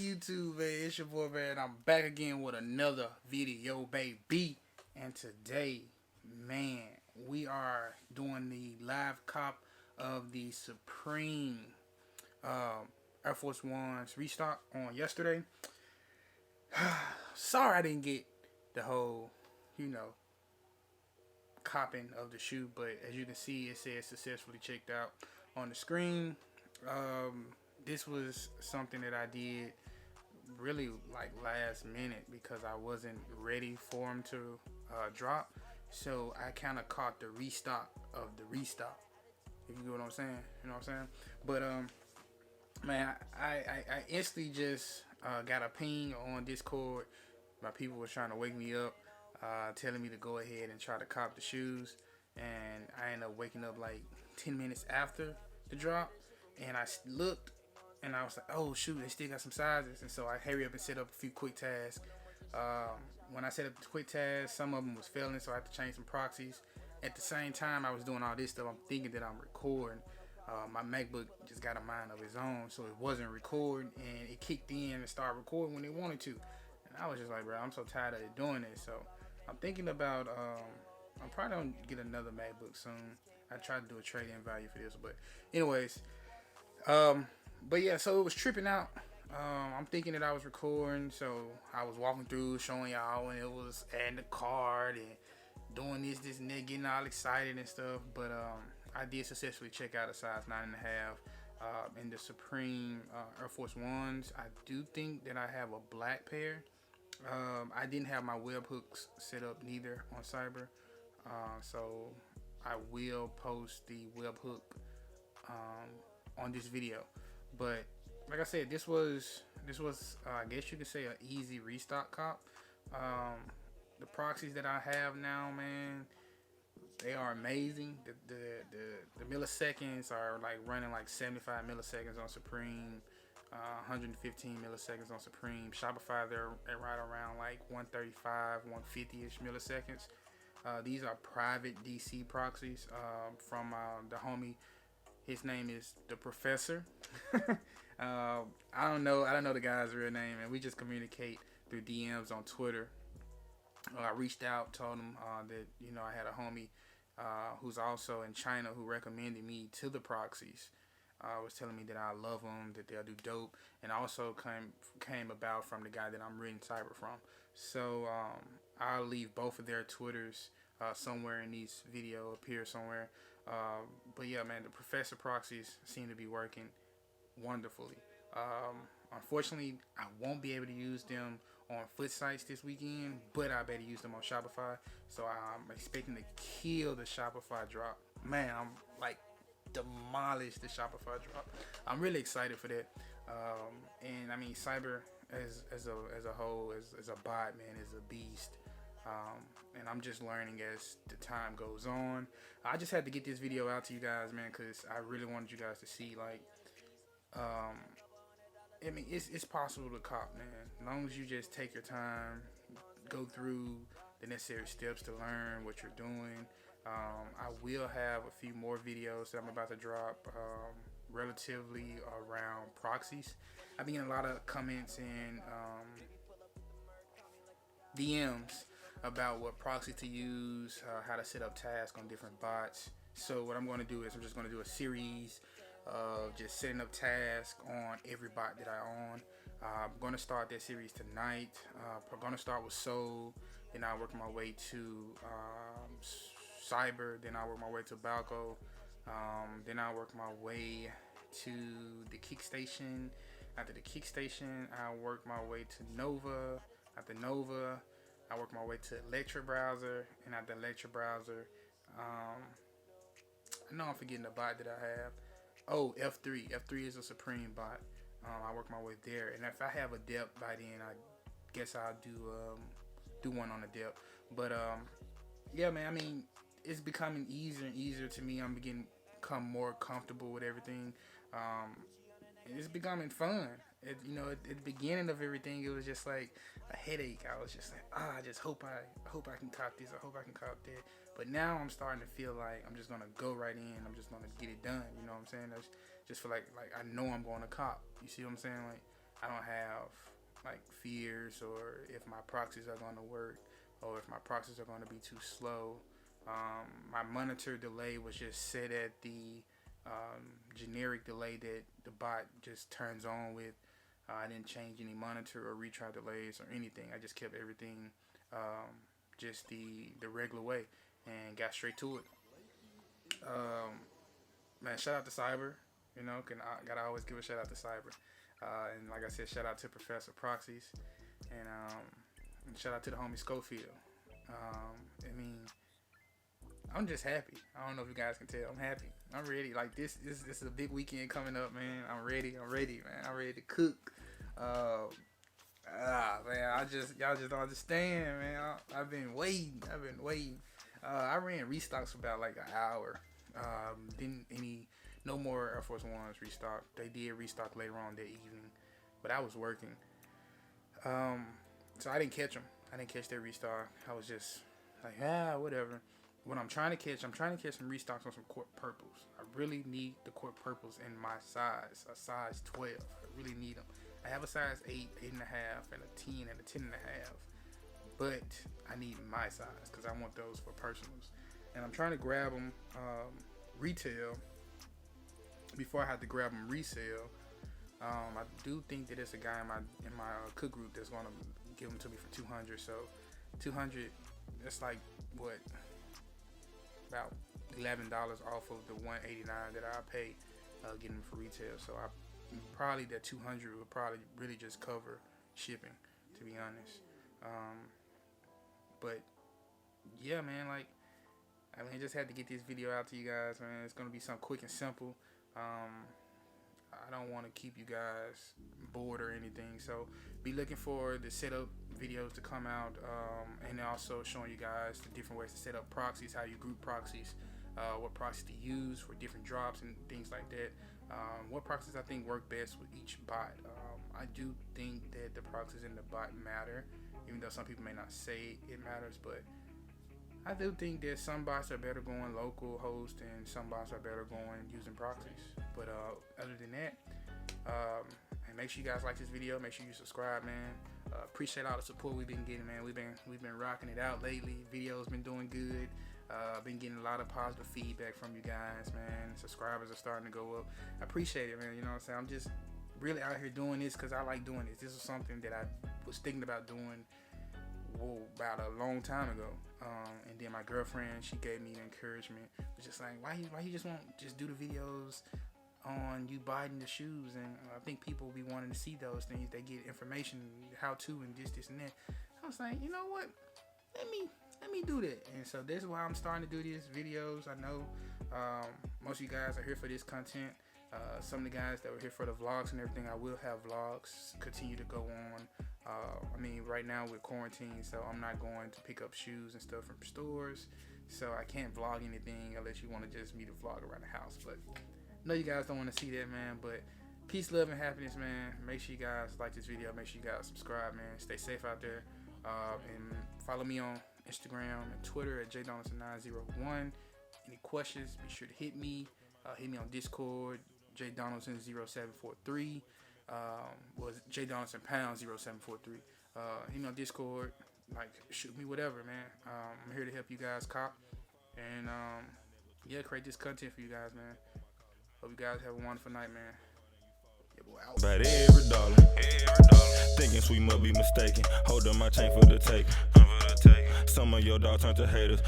YouTube, man? It's your boy, man. I'm back again with another video, baby. And today, man, we are doing the live cop of the Supreme Air Force One's restock on yesterday. Sorry I didn't get the whole, copping of the shoe, but as you can see, it says successfully checked out on the screen. This was something that I did really like last minute because I wasn't ready for them to drop. So I kind of caught the restock of the restock. If you get what I'm saying, you know what I'm saying. But man, I instantly just got a ping on Discord. My people was trying to wake me up, telling me to go ahead and try to cop the shoes, and I ended up waking up like 10 minutes after the drop, and I looked. And I was like, oh shoot, they still got some sizes. And so I hurry up and set up a few quick tasks. When I set up the quick tasks, some of them was failing, so I had to change some proxies. At the same time I was doing all this stuff, I'm thinking that I'm recording. My MacBook just got a mind of its own, so it wasn't recording, and it kicked in and started recording when it wanted to. And I was just like, bro, I'm so tired of it doing this. So I'm thinking about, I'm probably gonna get another MacBook soon. I tried to do a trade-in value for this, but anyways, but yeah, so it was tripping out. I'm thinking that I was recording, so I was walking through showing y'all, and it was adding the card and doing this and that, getting all excited and stuff. But I did successfully check out a size 9.5 in the Supreme Air Force Ones. I do think that I have a black pair. I didn't have my web hooks set up neither on Cyber, so I will post the web hook on this video. But like I said, this was I guess you could say an easy restock cop. The proxies that I have now, man, they are amazing. The milliseconds are like running like 75 milliseconds on Supreme, 115 milliseconds on Supreme. Shopify, they're right around like 135, 150-ish milliseconds. These are private DC proxies from the homie. His name is the Professor. I don't know the guy's real name, and we just communicate through DMs on Twitter. I reached out, told him that I had a homie who's also in China who recommended me to the proxies. Was telling me that I love them, that they'll do dope, and also came about from the guy that I'm reading cyber from. So I'll leave both of their Twitters somewhere in these video, appear somewhere. But yeah, man, the Professor proxies seem to be working wonderfully. Unfortunately, I won't be able to use them on foot sites this weekend, but I better use them on Shopify. So I'm expecting to kill the Shopify drop. Man, I'm like demolish the Shopify drop. I'm really excited for that. And I mean, Cyber as a whole, as a bot, man, is a beast. And I'm just learning as the time goes on. I just had to get this video out to you guys, man, because I really wanted you guys to see, like, I mean, it's possible to cop, man. As long as you just take your time, go through the necessary steps to learn what you're doing. I will have a few more videos that I'm about to drop relatively around proxies. I've been getting a lot of comments and DMs about what proxy to use, how to set up tasks on different bots. So what I'm going to do is I'm just going to do a series of just setting up tasks on every bot that I own. I'm going to start that series tonight. I'm going to start with Soul, then I'll work my way to Cyber, then I'll work my way to Balco, then I'll work my way to the Kick Station. After the Kick Station, I'll work my way to Nova. After Nova, I work my way to Electra Browser, and after Electra Browser, I know I'm forgetting the bot that I have. Oh, F3. F3 is a Supreme bot. I work my way there, and if I have a depth by then, I guess I'll do one on the depth. But yeah, man. I mean, it's becoming easier and easier to me. I'm become more comfortable with everything. It's becoming fun. At the beginning of everything, it was just like a headache. I was just like, I just hope I can cop this. I hope I can cop that. But now I'm starting to feel like I'm just gonna go right in. I'm just gonna get it done. You know what I'm saying? I just feel like I know I'm going to cop. You see what I'm saying? Like I don't have like fears, or if my proxies are going to work, or if my proxies are going to be too slow. My monitor delay was just set at the generic delay that the bot just turns on with. I didn't change any monitor or retry delays or anything. I just kept everything just the regular way and got straight to it. Man, shout out to Cyber. You know, gotta always give a shout out to Cyber. And like I said, shout out to Professor Proxies, and shout out to the homie Schofield. I mean, I'm just happy. I don't know if you guys can tell. I'm happy. I'm ready. Like this is a big weekend coming up, man. I'm ready, man. I'm ready to cook. Man, y'all just don't understand, man. I've been waiting. I ran restocks for about like an hour. No more Air Force Ones restock. They did restock later on that evening, but I was working. So I didn't catch them. I didn't catch their restock. I was just like, whatever. What I'm trying to catch some restocks on some court purples. I really need the court purples in my size, a size 12. I really need them. I have a size 8, 8.5, and a 10 and a 10.5. But I need my size because I want those for personals. And I'm trying to grab them retail before I have to grab them resale. I do think that there's a guy in my cook group that's going to give them to me for 200. So 200, that's like what, about $11 off of the $189 that I pay getting them for retail. So I probably that 200 would probably really just cover shipping, to be honest. But yeah, man, like, I mean, I just had to get this video out to you guys, man. It's gonna be something quick and simple. I don't want to keep you guys bored or anything, so be looking for the setup videos to come out, and also showing you guys the different ways to set up proxies, how you group proxies, what proxies to use for different drops and things like that. What proxies I think work best with each bot. I do think that the proxies in the bot matter, even though some people may not say it matters, but I do think that some bots are better going local host and some bots are better going using proxies. But other than that, and make sure you guys like this video. Make sure you subscribe, man. Appreciate all the support we've been getting, man. We've been rocking it out lately. Videos been doing good. Been getting a lot of positive feedback from you guys, man. Subscribers are starting to go up. I appreciate it, man. You know what I'm saying? I'm just really out here doing this because I like doing this. This is something that I was thinking about doing about a long time ago. And then my girlfriend, she gave me the encouragement. It was just like, why you just won't just do the videos on you buying the shoes? And I think people will be wanting to see those things. They get information, how to, and this and that. I was like, you know what? Let me do that. And so this is why I'm starting to do these videos. I know most of you guys are here for this content. Some of the guys that were here for the vlogs and everything, I will have vlogs continue to go on. I mean, right now we're quarantined, so I'm not going to pick up shoes and stuff from stores, so I can't vlog anything unless you want to just me to vlog around the house. But I know you guys don't want to see that, man. But peace, love, and happiness, man. Make sure you guys like this video. Make sure you guys subscribe, man. Stay safe out there, and follow me on Instagram and Twitter at jdonaldson901. Any questions, be sure to hit me. Hit me on Discord, jdonaldson0743. Was J Donaldson pound 0743. Hit me on Discord, like, shoot me, whatever, man. I'm here to help you guys cop, and yeah, create this content for you guys, man. Hope you guys have a wonderful night, man. Yeah, boy, out. About every dollar, thinking sweet must be mistaken. Hold up my chain for the taking. Some of your dogs turn to haters.